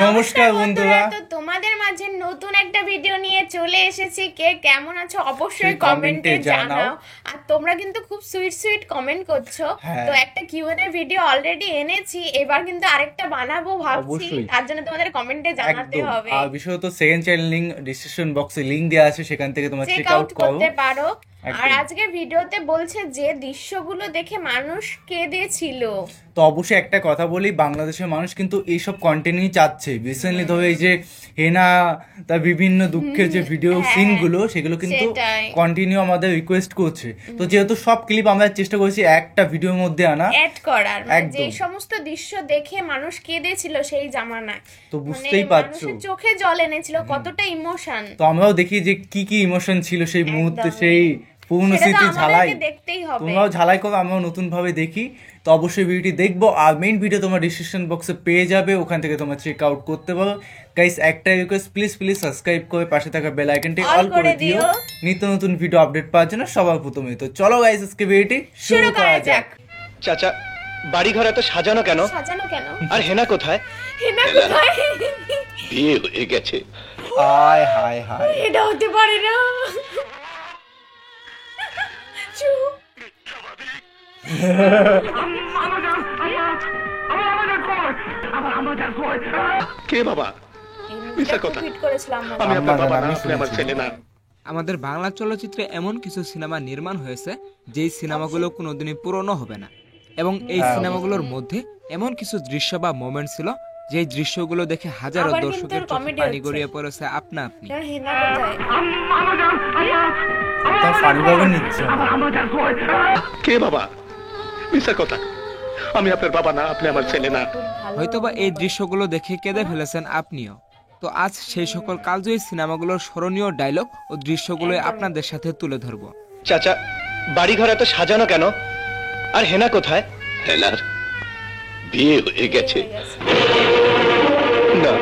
নমস্কার বন্ধুরা, তো তোমাদের মাঝে নতুন একটা ভিডিও নিয়ে চলে এসেছি। কে কেমন আছো অবশ্যই কমেন্টে জানাও। আর তোমরা কিন্তু খুব সুইট সুইট কমেন্ট করছো। তো একটা কিউএনএ ভিডিও অলরেডি এনেছি, এবার কিন্তু আরেকটা বানাবো ভাবছি, তার জন্য তোমাদের কমেন্টে জানাতে হবে। আর বিশেষত সেকেন্ড চ্যানেল লিংক ডেসক্রিপশন বক্সে লিংক দেওয়া আছে, সেখান থেকে তোমরা চেক আউট করতে পারো। আর আজকে ভিডিওতে বলছে যে দৃশ্যগুলো দেখে মানুষ কেঁদেছিল। তো অবশ্যই একটা কথা বলি, বাংলাদেশের মানুষ কিন্তু এইসব কন্টেন্টই চাচ্ছে। রিসেন্টলি ধরো এই যে হেনা তার বিভিন্ন দুঃখের যে ভিডিও সিনগুলো, সেগুলো কিন্তু কন্টিনিউ আমাদের রিকোয়েস্ট করছে। তো যেহেতু সব ক্লিপ আমরা চেষ্টা করেছি একটা ভিডিওর মধ্যে আনা অ্যাড করার, যে সমস্ত দৃশ্য দেখে মানুষ কেঁদেছিল সেই জামানায়, তো বুঝতেই পারছো চোখে জল এনেছিল কতটা ইমোশন। তো আমরাও দেখি যে কি কি ইমোশন ছিল সেই মুহূর্তে, সেই পুরনো স্মৃতি ঝালাই। তোমরাও ঝালাই করো, আমরাও নতুন ভাবে দেখি। তো অবশ্যই ভিডিওটি দেখবো, আর মেইন ভিডিও তোমার ডিসক্রিপশন বক্সে পেয়ে যাবে, ওখান থেকে তোমরা চেক আউট করতে পারো। গাইস, একটা রিকোয়েস্ট, প্লিজ সাবস্ক্রাইব করে পাশে থাকা বেল আইকনটি অল করে দিও নিত্য নতুন ভিডিও আপডেট পাওয়ার জন্য সবার প্রথমে। তো চলো গাইস, আজকে ভিডিওটি শুরু করা যাক। চাচা, বাড়ি ঘর এত সাজানো কেন? আর হেনা কোথায়? বিয়ে হয়ে গেছে। হায় হায় হায়, এটা হতে পারে না। কে বাবা? আমি আপনার বাবা না, আপনি আমার ছেলে না। আমাদের বাংলা চলচ্চিত্রে এমন কিছু সিনেমা নির্মাণ হয়েছে যেই সিনেমাগুলো কোনোদিনই পুরনো হবে না, এবং এই সিনেমাগুলোর মধ্যে এমন কিছু দৃশ্য বা মোমেন্ট ছিল যে দৃশ্যগুলো দেখে হাজারো দর্শকের চোখে পানি গড়িয়ে পড়েছে আপনা আপনি। কে বাবা? মিথ্যা কথা, আমি আপনার বাবা না, আপনি আমার ছেলে না। হয়তোবা এই দৃশ্যগুলো দেখে কেঁদে ফেলেছেন আপনিও। তো আজ সেই সকল কালজয়ী সিনেমাগুলোর স্মরণীয় ডায়লগ ও দৃশ্যগুলো আপনাদের সাথে তুলে ধরবো। চাচা, বাড়ি ঘর এত সাজানো কেন? আর হেনা কোথায়? হেনার বিয়ে হয়ে গেছে। না,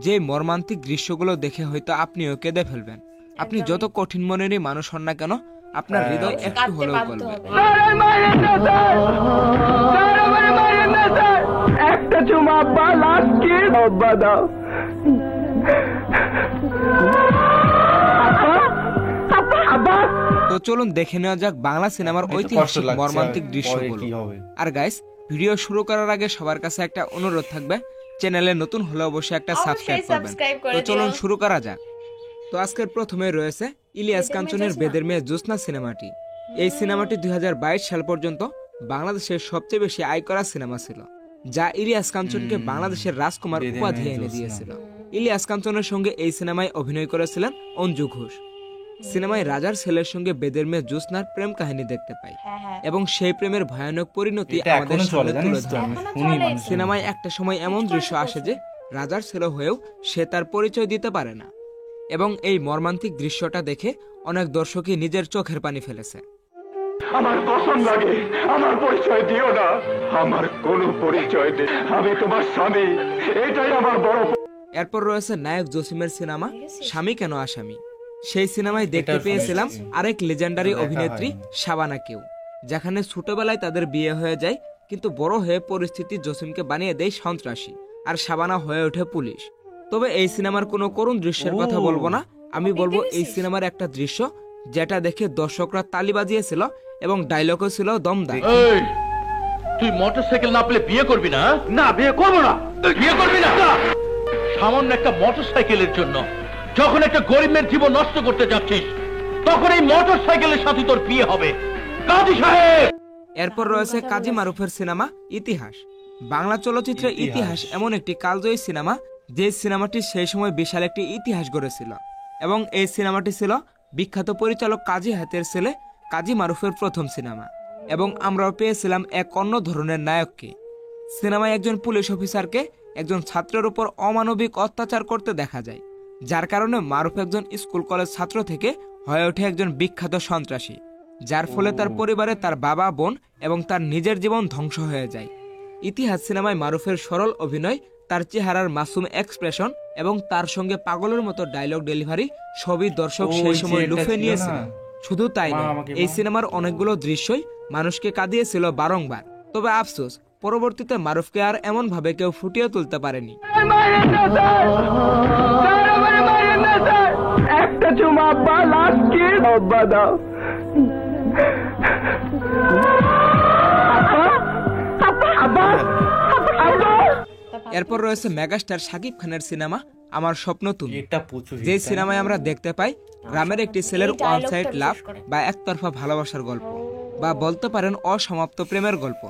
যে মর্মান্তিক দৃশ্যগুলো দেখে হয়তো আপনিও কেঁদে ফেলবেন। আপনি যত কঠিন মনেরই মানুষ হন না কেন, আপনার হৃদয় একটু হলেও বলবে। একটা চুমা বা লাস্টকে বাবা দাও। তো চলুন দেখে নেওয়া যাক বাংলা সিনেমার ঐতিহাসিক মর্মান্তিক দৃশ্যগুলো। আর গাইস, ভিডিও শুরু করার আগে সবার কাছে একটা অনুরোধ থাকবে, চ্যানেলে নতুন হলে অবশ্যই একটা সাবস্ক্রাইব করবেন। তো চলুন শুরু করা যাক। তো আজকের প্রথমে রয়েছে ইলিয়াস কাঞ্চনের বেদের মেয়ে জ্যোৎস্না সিনেমাটি। এই সিনেমাটি 2022 সাল পর্যন্ত বাংলাদেশের সবচেয়ে বেশি আয় করা সিনেমা ছিল, যা ইলিয়াস কাঞ্চনকে বাংলাদেশের রাজকুমার উপাধি এনে দিয়েছিল। ইলিয়াস কাঞ্চনের সঙ্গে এই সিনেমায় অভিনয় করেছিলেন অঞ্জু ঘোষ। সিনেমায় রাজার ছেলের সঙ্গে বেদের মেয়ে জ্যোৎস্নার প্রেম কাহিনী দেখতে পাই, এবং সেই প্রেমের ভয়ানক পরিণতি আমাদের সামনে তুলে ধরে। সিনেমায় একটা সময় এমন দৃশ্য আসে যে রাজার ছেলে হয়েও সে তার পরিচয় দিতে পারে না, এবং এই মর্মান্তিক দৃশ্যটা দেখে অনেক দর্শকই নিজের চোখের পানি ফেলেছে। আমার কসম লাগে, আমার পরিচয় দিও না, আমার কোনো পরিচয় নেই, আমি তোমার স্বামী, এটাই আমার বড়। এরপর রয়েছে নায়ক জসিমের সিনেমা স্বামী কেন আসামি। সেই সিনেমায় দেখতে পেয়েছিলাম আরেক লেজেন্ডারি অভিনেত্রী শাবানাকেও, যেখানে ছোটবেলায় তাদের বিয়ে হয়ে যায়, কিন্তু বড় হয়ে পরিস্থিতি জসিমকে বানিয়ে দেয় সন্ত্রাসী, আর শাবানা হয়ে ওঠে পুলিশ। তবে এই সিনেমার কোনো করুণ দৃশ্যের কথা বলবো না, আমি বলবো এই সিনেমার একটা দৃশ্য যেটা দেখে দর্শকরা তালি বাজিয়েছিল, এবং ডায়লগও ছিল দমদার। তুই মোটরসাইকেল না পেলে বিয়ে করবি না? না, বিয়ে করবো না। বিয়ে করবি না? সামান্য একটা মোটরসাইকেলের জন্য যখন একটা গরিব মেয়ের জীবন নষ্ট করতে যাচ্ছিস, তখন এই মোটরসাইকেলের সাথে তোর বিয়ে হবে। কাজী সাহেব। এরপর রয়েছে কাজী মারুফের সিনেমা ইতিহাস। বাংলা চলচ্চিত্রের ইতিহাস এমন একটি কালজয়ী সিনেমা যে সিনেমাটি সেই সময় বিশাল একটি ইতিহাস গড়েছিল, এবং এই সিনেমাটি ছিল বিখ্যাত পরিচালক কাজী হাতের ছেলে কাজী মারুফের প্রথম সিনেমা, এবং আমরাও পেয়েছিলাম এক অন্য ধরনের নায়ককে। সিনেমায় একজন পুলিশ অফিসারকে একজন ছাত্রের উপর অমানবিক অত্যাচার করতে দেখা যায়, যার কারণে মারুফ একজন স্কুল কলেজ ছাত্র থেকে হয়ে ওঠে একজন বিখ্যাত সন্ত্রাসী, যার ফলে তার পরিবারে তার বাবা, বোন এবং তার নিজের জীবন ধ্বংস হয়ে যায়। ইতিহাস সিনেমায় মারুফের সরল অভিনয়, তার চেহারার মাসুম এক্সপ্রেশন এবং তার সঙ্গে পাগলের মতো ডায়লগ ডেলিভারি সবই দর্শক সেই সময় লুফে নিয়েছিল। শুধু তাই নয়, এই সিনেমার অনেকগুলো দৃশ্যই মানুষকে কাঁদিয়েছিল বারংবার। তবে আফসোস, পরবর্তীতে মারুফকে আর এমন ভাবে কেউ ফুটিয়ে তুলতে পারেনি। একটা চুমা আব্বা, লাস্ট কিস আব্বা দাও। এরপর রয়েছে মেগাস্টার শাকিব খানের সিনেমা আমার স্বপ্ন তুমি, যে সিনেমায় আমরা দেখতে পাই গ্রামের একটি ছেলের ওয়ান সাইড লাভ বা একতরফা ভালোবাসার গল্প, বা বলতে পারেন অসমাপ্ত প্রেমের গল্প,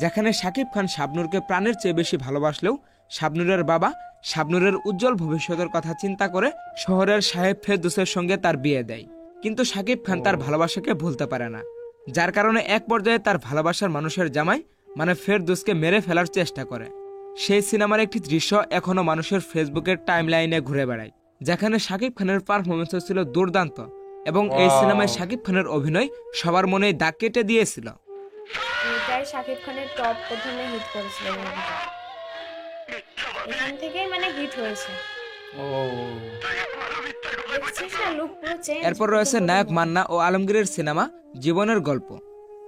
যেখানে শাকিব খান শাবনূরকে প্রাণের চেয়ে বেশি ভালোবাসলেও শাবনূরের বাবা শাবনূরের উজ্জ্বল ভবিষ্যতের কথা চিন্তা করে শহরের সাহেব ফেরদৌসের সঙ্গে তার বিয়ে দেয়। কিন্তু শাকিব খান তার ভালোবাসাকে ভুলতে পারে না, যার কারণে এক পর্যায়ে তার ভালোবাসার মানুষের জামাই মানে ফেরদৌসকে মেরে ফেলার চেষ্টা করে। সেই সিনেমার একটি দৃশ্য এখনো মানুষের ফেসবুকের টাইম লাইনে ঘুরে বেড়ায়, যেখানে শাকিব খানের পারফরমেন্স ছিল দুর্দান্ত এবং এই সিনেমায় শাকিব খানের অভিনয় সবার মনে দাগ কেটে দিয়েছিল। এটাই শাকিব খানের টপ প্রথমে হিট করেছিল, এখান থেকেই মানে হিট হয়েছে। এরপর রয়েছে নায়ক মান্না ও আলমগীরের সিনেমা জীবনের গল্প।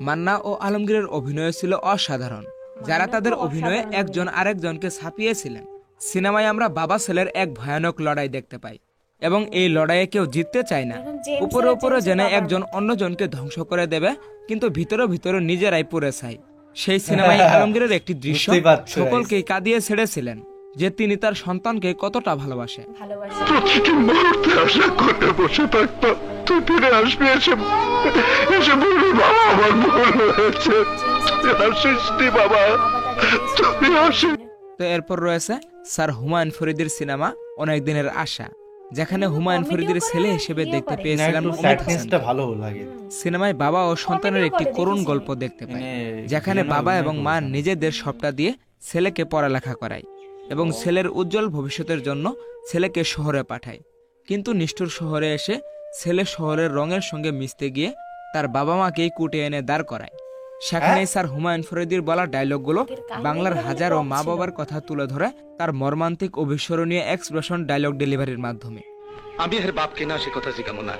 মান্না ও আলমগীরের অভিনয় ছিল অসাধারণ, যারা তাদের অভিনয়ে একজন আরেকজনকে ছাপিয়েছিলেন। সিনেমায় আমরা বাবা ছেলের এক ভয়ানক লড়াই দেখতে পাই এবং এই লড়াইয়ে কেউ জিততে চায় না। উপরে উপরে জেনে একজন অন্যজনকে ধ্বংস করে দেবে, কিন্তু ভিতরে ভিতরে নিজেরাই পুড়ে ছাই। সেই সিনেমায় আলমগীরের একটি দৃশ্য সকলকেই কাঁদিয়ে ছেড়েছিলেন, যে তিনি তার সন্তানকে কতটা ভালোবাসে। প্রতিটি মুহূর্তে আশা করে বসে থাকতাম তুই ফিরে আসবি, এসে বলবি বাবা আমার ভুল হয়েছে, আসিস বাবা তুমি আসিস। তো এরপর রয়েছে স্যার হুমায়ুন ফরিদির সিনেমা অনেক দিনের আশা, যেখানে হুমায়ুন ফরিদির ছেলে হিসেবে দেখতে পেয়েছিলাম সিনেমায় বাবা ও সন্তানের একটি করুণ গল্প দেখতে পাই, যেখানে বাবা এবং মা নিজেদের সবটা দিয়ে ছেলেকে পড়ালেখা করায় এবং ছেলের উজ্জ্বল ভবিষ্যতের জন্য ছেলেকে শহরে পাঠায়। কিন্তু নিষ্ঠুর শহরে এসে ছেলে শহরের রঙের সঙ্গে মিশতে গিয়ে তার বাবা মাকেই কুটে এনে দাঁড় করায়। সেখানে স্যার হুমায়ুন ফরিদির বলা ডায়লগগুলো বাংলার হাজারো মা বাবার কথা তুলে ধরে তার মর্মান্তিক অবিস্মরণীয় এক্সপ্রেশন ডায়লগ ডেলিভারির মাধ্যমে। আমি এর বাপ কিনা সে কথা জিগামো না,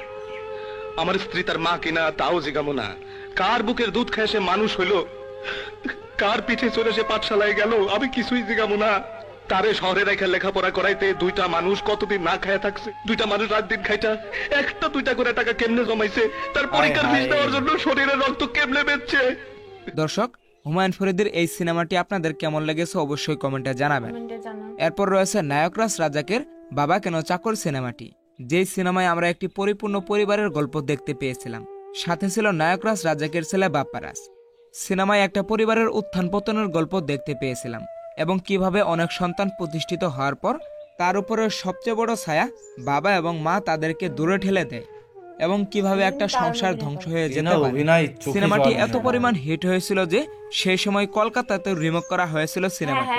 আমার স্ত্রী তার মা কিনা তাও জিগামো না, কার বুকের দুধ খেয়ে সে মানুষ হইলো, কার পিঠে চড়ে সে পাঠশালায় গেল, আমি কিছুই জিগামো না। তারে শহরে রেখে লেখাপড়া করাইতে দুইটা মানুষ কতদিন না খায়া থাকছে, দুইটা মানুষ রাত দিন খাইটা একটা দুইটা করে টাকা কেমনে জমাইছে, তার পরীক্ষার ফিস দেওয়ার জন্য শরীরের রক্ত কেমনে বেচছে। দর্শক, হুমায়ুন ফরিদির এই সিনেমাটি আপনাদের কেমন লেগেছে অবশ্যই কমেন্টে জানাবেন। এরপর রয়েছে নায়করাজ রাজ্জাকের বাবা কেন চাকর সিনেমাটি, যেই সিনেমায় আমরা একটি পরিপূর্ণ পরিবারের গল্প দেখতে পেয়েছিলাম। সাথে ছিল নায়করাজ রাজ্জাকের ছেলে বাপ্পারাজ। সিনেমায় একটা পরিবারের উত্থান পতনের গল্প দেখতে পেয়েছিলাম এবং কিভাবে অনেক সন্তান প্রতিষ্ঠিত হওয়ার পর তার উপরে সবচেয়ে বড় ছায়া বাবা এবং মা তাদেরকে দূরে ঠেলে দেয় এবং কিভাবে একটা সংসার ধ্বংস হয়ে যেতে পারে। সিনেমাটি এত পরিমাণ হিট হয়েছিল যে সেই সময় কলকাতাতে রিমেক করা হয়েছিল সিনেমাটি।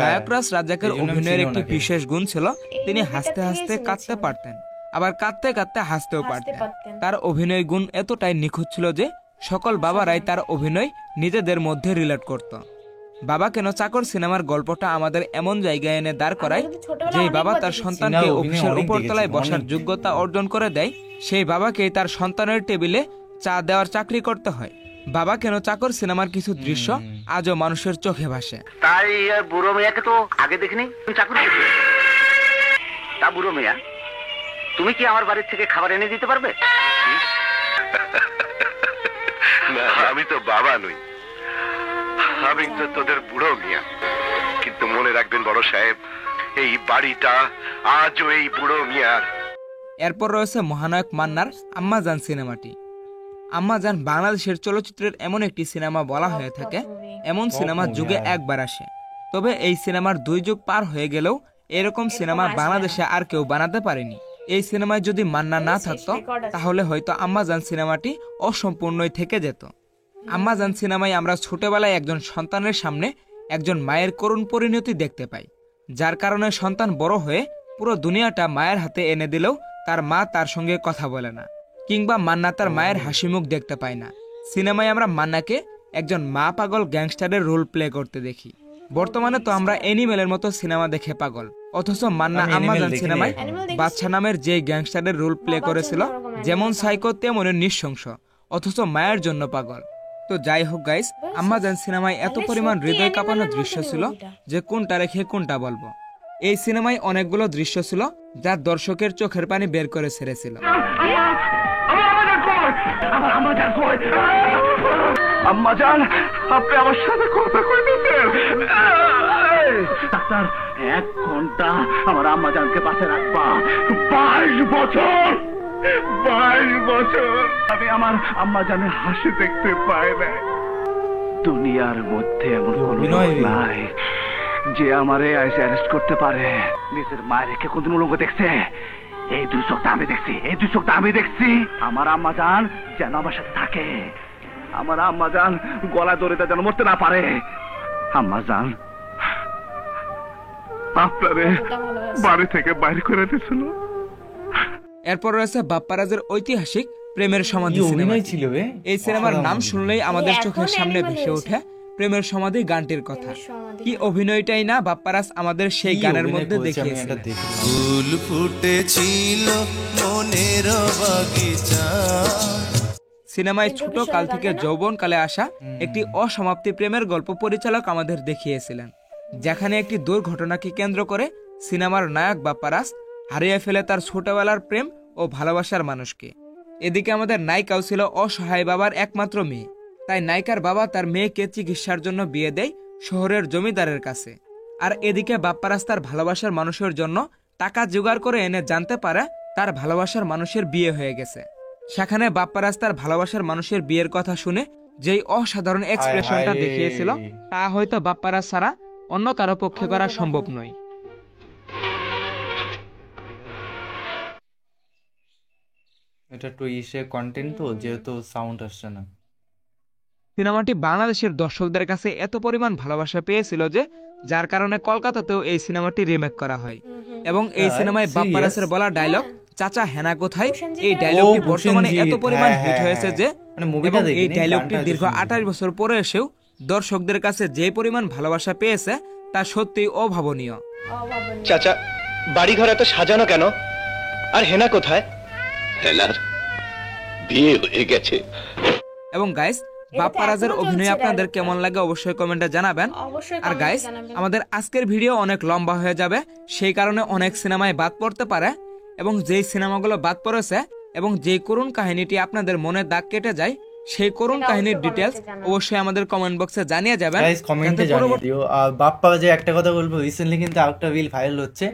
নায়করাজ রাজ্জাকের অভিনয়ের একটি বিশেষ গুণ ছিল তিনি হাসতে হাসতে কাঁদতে পারতেন, আবার কাঁদতে কাঁদতে হাসতেও পারতেন। তার অভিনয় গুণ এতটাই নিখুঁত ছিল যে সকল বাবারাই তার অভিনয় নিজেদের মধ্যে রিলেট করত। বাবা কেন চাকর সিনেমার গল্পটা আমাদের এমন জায়গায় এনে দাঁড় করায় যে বাবা তার সন্তানকে অফিসের উপরতলায় বসার যোগ্যতা অর্জন করে দেয়, সেই বাবাকে তার সন্তানের টেবিলে চা দেওয়ার চাকরি করতে হয়। বাবা কেন চাকর সিনেমার কিছু দৃশ্য আজও মানুষের চোখে ভাসে। তাই বুড়ো মেয়াকে তো আগে দেখিনি, চাকরি তা বুড়ো মেয়া তুমি কি আমার বাড়ির থেকে খাবার এনে দিতে পারবে? না, আমি তো বাবা নই, আমি তো তোদের বুড়ো মিয়া। কিন্তু মনে রাখবেন বড় সাহেব, এই বাড়িটা আজও এই বুড়ো মিয়ার। এরপর রয়েছে মহানায়ক মান্নার আম্মাজান সিনেমাটি। আম্মাজান বাংলাদেশের চলচ্চিত্রের এমন একটি সিনেমা বলা হয়ে থাকে, এমন সিনেমা যুগে একবার আসে। তবে এই সিনেমার 2 যুগ পার হয়ে গেলেও এরকম সিনেমা বাংলাদেশে আর কেউ বানাতে পারেনি। এই সিনেমায় যদি মান্না না থাকতো তাহলে হয়তো আম্মাজান সিনেমাটি অসম্পূর্ণই থেকে যেত। আম্মাজান সিনেমায় আমরা ছোটবেলায় একজন সন্তানের সামনে একজন মায়ের করুণ পরিণতি দেখতে পাই, যার কারণে সন্তান বড় হয়ে পুরো দুনিয়াটা মায়ের হাতে এনে দিলেও তার মা তার সঙ্গে কথা বলে না, কিংবা মান্না তার মায়ের হাসি মুখ দেখতে পায় না। সিনেমায় আমরা মান্নাকে একজন মা পাগল গ্যাংস্টারের রোল প্লে করতে দেখি। বর্তমানে তো আমরা অ্যানিমেলের মতো সিনেমা দেখে পাগল, অথচ মান্না আম্মাজান সিনেমায় বাদশা নামের যে গ্যাংস্টারের রোল প্লে করেছিল, যেমন সাইকো তেমনই নৃশংস, অথচ মায়ের জন্য পাগল। তো যাই হোক গাইস, আম্মাজান সিনেমায় এত পরিমাণ হৃদয় কাঁপানো দৃশ্য ছিল যে কোনটা রেখে কোনটা বলবো। এই সিনেমায় অনেকগুলো দৃশ্য ছিল যা দর্শকের চোখের পানি বের করে ছেড়েছিল। আম্মাজান, আপনি আমার সাথে কথা কইতেছেন? ডাক্তার, 1 ঘন্টা আমার আম্মাজানকে পাশে রাখবা। 22 বছর আমি আমার আম্মাজানের হাসি দেখতে পাই না। দুনিয়ার মধ্যে এমন কোনো লোক নাই যে আমারে অ্যারেস্ট করতে পারে। নিজের মায়ের রেখে কোনদিন উলঙ্গ দেখছে? এই 2 চোখটা আমি দেখছি। আমার আম্মাজান যেন আমার সাথে থাকে, আমার আম্মাজান গলা দড়িতে যেন মরতে না পারে। আম্মাজান আপনারে বাড়ি থেকে বাইরে করে দিয়েছিল। এরপর রয়েছে বাপ্পারাজের ঐতিহাসিক প্রেমের সমাধি সিনেমা। এই সিনেমার নাম শুনলেই আমাদের চোখের সামনে ভেসে ওঠে প্রেমের সমাধি গানটির কথা। কি অভিনয়টাই না বাপ্পারাজ আমাদের সেই গানের মধ্যে দেখিয়েছিলেন। ফুল ফুটেছিল মনের বাগিচা। সিনেমায় ছোট কাল থেকে যৌবন কালে আসা একটি অসমাপ্তি প্রেমের গল্প পরিচালক আমাদের দেখিয়েছিলেন, যেখানে একটি দুর্ঘটনাকে কেন্দ্র করে সিনেমার নায়ক বাপ্পারাজ হারিয়ে ফেলে তার ছোটবেলার প্রেম ও ভালোবাসার মানুষকে। এদিকে আমাদের নায়িকাও ছিল অসহায় বাবার একমাত্র মেয়ে, তাই নায়িকার বাবা তার মেয়েকে চিকিৎসার জন্য বিয়ে দেয় শহরের জমিদারের কাছে। আর এদিকে বাপ্পারাজ তার ভালোবাসার মানুষের জন্য টাকা জোগাড় করে এনে জানতে পারে তার ভালোবাসার মানুষের বিয়ে হয়ে গেছে। সেখানে বাপ্পারাজ তার ভালোবাসার মানুষের বিয়ের কথা শুনে যেই অসাধারণ এক্সপ্রেশনটা দেখিয়েছিল তা হয়তো বাপ্পারাজ ছাড়া অন্য কারো পক্ষে করা সম্ভব নয়। এটা তো কন্টেন্ট তো, যেহেতু সাউন্ড আসছে না। সিনেমাটি বাংলাদেশের দর্শকদের কাছে এত পরিমাণ ভালোবাসা পেয়েছিল যে যার কারণে কলকাতাতেও এই সিনেমাটি রিমেক করা হয়। এবং এই সিনেমায় বাপ্পারাজের বলা ডায়লগ চাচা হেনা কোথায়, এই ডায়লগটি বর্তমানে এত পরিমাণ হিট হয়েছে যে এই ডায়লগটি দীর্ঘ 28 বছর পরে এসেও দর্শকদের কাছে যে পরিমাণ ভালোবাসা পেয়েছে তা সত্যিই অভাবনীয়। চাচা, বাড়িঘর এত সাজানো কেন? আর হেনা কোথায়? হেনার বিয়ে হয়ে গেছে। এবং গাইস, বাপ্পারাজের অভিনয় আপনাদের কেমন লাগে অবশ্যই কমেন্টে জানাবেন। আর গাইস, আমাদের আজকের ভিডিও অনেক লম্বা হয়ে যাবে, সেই কারণে অনেক সিনেমায় বাদ পড়তে পারে। এবং যেই সিনেমাগুলো বাদ পড়েছে এবং যে করুণ কাহিনীটি আপনাদের মনে দাগ কেটে যায় সেই করুণ কাহিনীর ডিটেইলস অবশ্যই আমাদের কমেন্ট বক্সে জানিয়ে যাবেন। গাইস কমেন্টে জানিয়ে দিও। আর বাপ্পা যে একটা কথা বলবো, রিসেন্টলি কিন্তু একটা রিল ভাইরাল হচ্ছে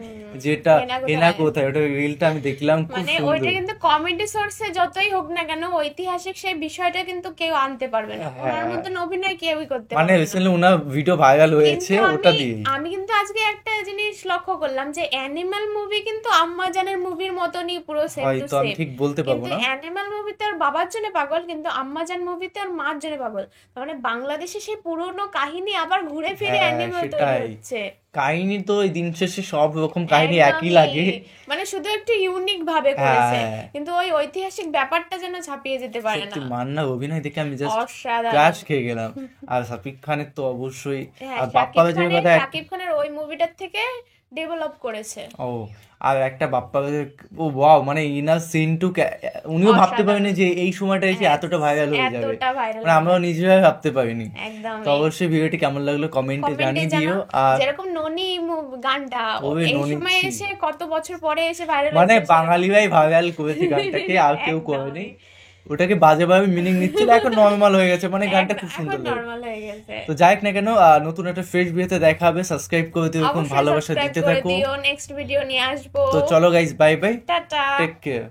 যেটা হেনা কোথায়, ওটা রিলটা আমি দেখলাম, খুব মানে সুন্দর। ওইটা কিন্তু কমেডি সোর্সে যতই হোক না কেন ঐতিহাসিক সেই বিষয়টা কিন্তু কেউ আনতে পারবে না, ওনার মতন অভিনয় কেউই করতে পারবে না। মানে রিসেন্টলি ওনার ভিডিও ভাইরাল হয়েছে ওটা দিয়ে। আমি কিন্তু আজকে একটা জিনিস লক্ষ্য করলাম যে অ্যানিমাল মুভি কিন্তু আম্মাজানের মুভির মতনই পুরো সেম টু সেম। আমি ঠিক বলতে পারবো না, অ্যানিমাল মুভিতে ওর বাবার জন্য পাগল, কিন্তু আম্মাজান মুভিতে ওর মার জন্য পাগল। মানে বাংলাদেশে সেই পুরনো কাহিনী আবার ঘুরে ফিরে অ্যানিমাল তৈরি হচ্ছে। কাহিনী তো এই দিন শেষে সব রকম কাহিনী একই লাগে, মানে শুধু একটু ইউনিক ভাবে করেছে, কিন্তু ওই ঐতিহাসিক ব্যাপারটা যেন ছাপিয়ে যেতে পারে না। মান্না অভিনয় দেখে আমি জাস্ট ক্রাশ খেয়ে গেলাম। আর শাকিব খানের তো অবশ্যই, আর বাপ্পা বাজের কথা, শাকিব খানের ওই মুভিটার থেকে ডেভেলপ করেছে। ও আর একটা বাপ্পা ও ওয়াও, মানে ইনার সিন টু উনিও ভাবতে পারেনি যে এই সময়টা এসে এতটা ভাইরাল হয়ে যাবে, মানে আমরাও নিজেরাই ভাবতে পারিনি। তো অবশ্যই ভিডিওটি কেমন লাগলো কমেন্টে জানিয়ে দিও। আর যেরকম ননি গানটা এই সময় এসে কত বছর পরে এসে ভাইরাল, মানে বাঙালিরাই ভাইরাল করেছে গানটাকে, আর কেউ করেনি। ওটাকে বাজে ভাবে মিনিং নিচ্ছিল, এখন নরমাল হয়ে গেছে, মানে গানটা খুব সুন্দর লাগে। তো যাই হোক না কেন, নতুন একটা ফ্রেশ ভিডিওতে দেখা হবে। সাবস্ক্রাইব করে দিও, এরকম ভালোবাসা দিতে থাকো। নেক্সট ভিডিও নিয়ে আসবো। তো চলো guys, bye bye, tata, take care.